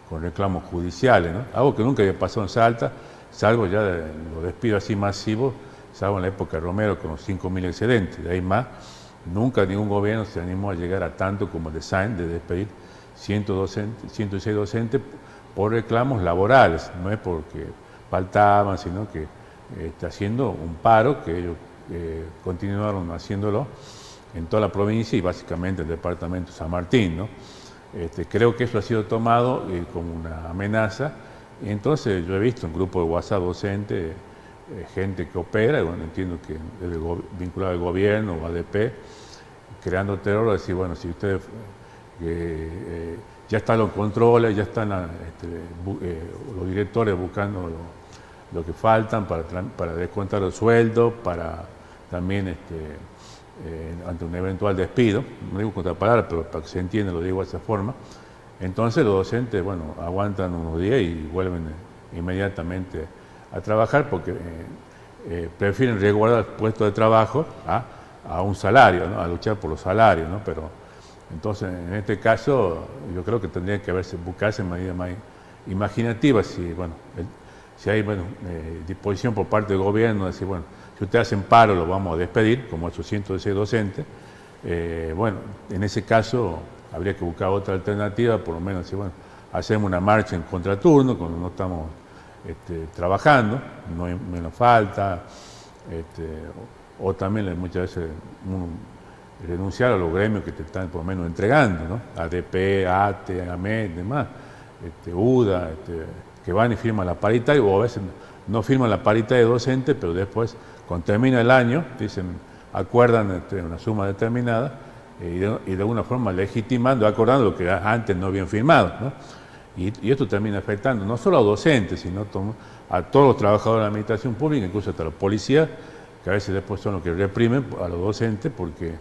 con reclamos judiciales, ¿no? Algo que nunca había pasado en Salta, salvo ya los despidos así masivos, salvo en la época de Romero con los 5.000 excedentes. De ahí más, nunca ningún gobierno se animó a llegar a tanto como el de Sáenz, de despedir 116 docentes por reclamos laborales. No es porque faltaban, sino que está haciendo un paro que ellos continuaron haciéndolo en toda la provincia y básicamente el departamento de San Martín, ¿no? Creo que eso ha sido tomado como una amenaza, y entonces yo he visto un grupo de WhatsApp docente, gente que opera, y bueno, entiendo que es vinculado al gobierno o ADP, creando terror, decir, bueno, si ustedes ya están los controles, ya están los directores buscando lo que faltan para descontar los sueldos, para también ante un eventual despido, no digo contra palabras, pero para que se entienda lo digo de esa forma. Entonces los docentes, bueno, aguantan unos días y vuelven inmediatamente a trabajar porque prefieren resguardar puestos de trabajo a un salario, ¿no? A luchar por los salarios, ¿no? Pero entonces en este caso yo creo que tendría que buscarse medidas más imaginativas si hay disposición por parte del gobierno de decir, bueno, si ustedes hacen paro, los vamos a despedir, como esos 116 docentes. Bueno, en ese caso habría que buscar otra alternativa, por lo menos decir, bueno, hacemos una marcha en contraturno cuando no estamos trabajando, no hay menos falta, o también muchas veces renunciar a los gremios que te están por lo menos entregando, ¿no? ADP, ATE, AMED, demás, UDA, que van y firman la paritaria, o a veces no firman la paritaria de docentes, pero después, cuando termina el año, dicen, acuerdan una suma determinada y de alguna forma legitimando, acordando lo que antes no habían firmado, ¿no? Y esto termina afectando no solo a los docentes, sino a todos los trabajadores de la administración pública, incluso hasta los policías, que a veces después son los que reprimen a los docentes, porque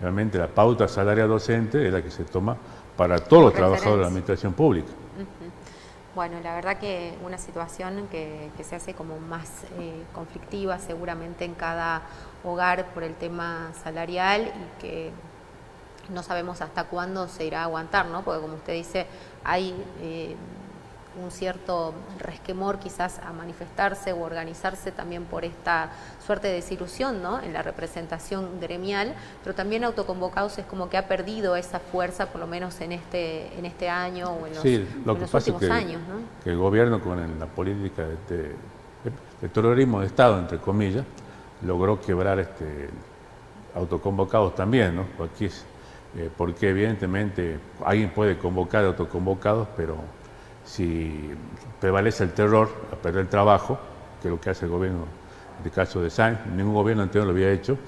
realmente la pauta salarial docente es la que se toma para todos los trabajadores de la administración pública.
Bueno, la verdad que una situación que se hace como más conflictiva seguramente en cada hogar por el tema salarial y que no sabemos hasta cuándo se irá a aguantar, ¿no? Porque como usted dice, hay un cierto resquemor quizás a manifestarse o organizarse también por esta suerte de desilusión, ¿no?, en la representación gremial, pero también Autoconvocados es como que ha perdido esa fuerza, por lo menos en este año o en los últimos años, ¿no?
Que el gobierno con la política de terrorismo de Estado, entre comillas, logró quebrar Autoconvocados también, ¿no? Porque evidentemente alguien puede convocar autoconvocados, pero si prevalece el terror a perder el trabajo, que es lo que hace el gobierno, en el caso de Sáenz, ningún gobierno anterior lo había hecho,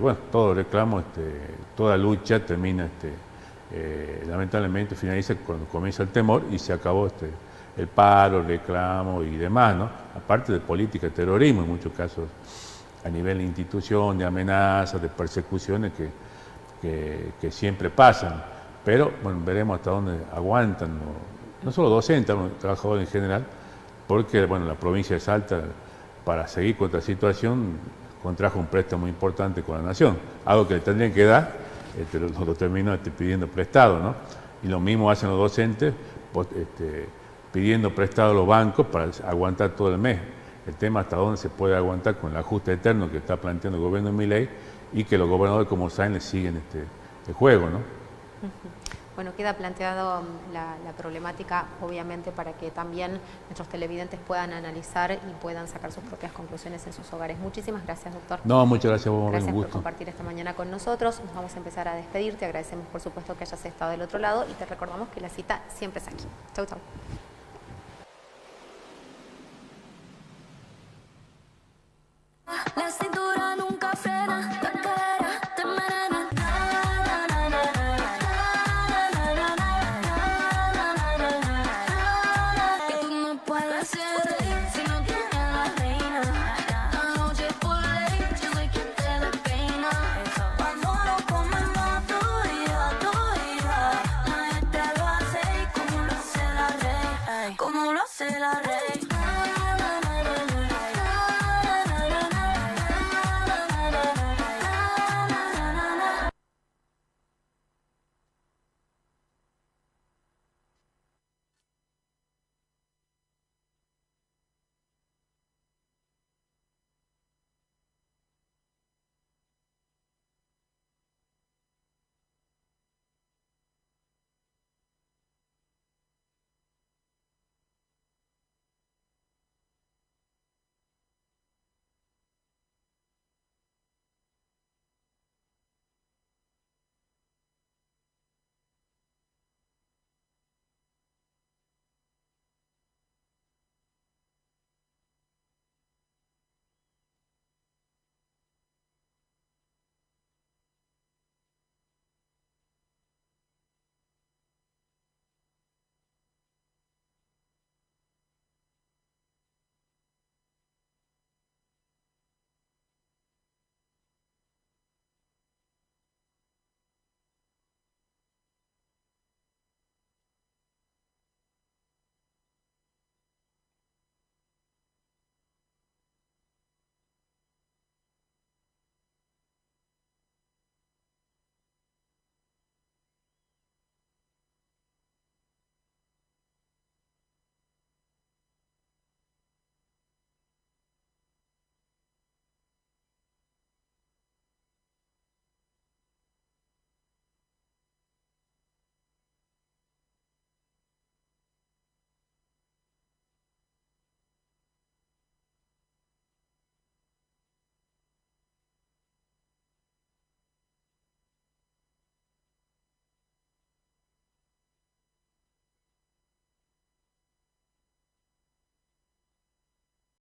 bueno, todo reclamo, toda lucha termina, lamentablemente finaliza cuando comienza el temor y se acabó el paro, el reclamo y demás, ¿no? Aparte de política de terrorismo, en muchos casos a nivel de institución, de amenazas, de persecuciones que siempre pasan, pero bueno, veremos hasta dónde aguantan, no solo docentes, trabajadores en general, porque bueno, la provincia de Salta para seguir con esta situación, contrajo un préstamo importante con la Nación, algo que le tendrían que dar, lo terminó pidiendo prestado, ¿no? Y lo mismo hacen los docentes, pidiendo prestado a los bancos para aguantar todo el mes. El tema hasta dónde se puede aguantar con el ajuste eterno que está planteando el gobierno de Milei y que los gobernadores, como saben, le siguen el juego, ¿no?
Bueno, queda planteado la problemática, obviamente, para que también nuestros televidentes puedan analizar y puedan sacar sus propias conclusiones en sus hogares. Muchísimas gracias, doctor.
No, muchas gracias a vos,
gracias
un gusto.
por compartir esta mañana con nosotros. Nos vamos a empezar a despedir. Te agradecemos, por supuesto, que hayas estado del otro lado y te recordamos que la cita siempre es aquí. Chau, chau.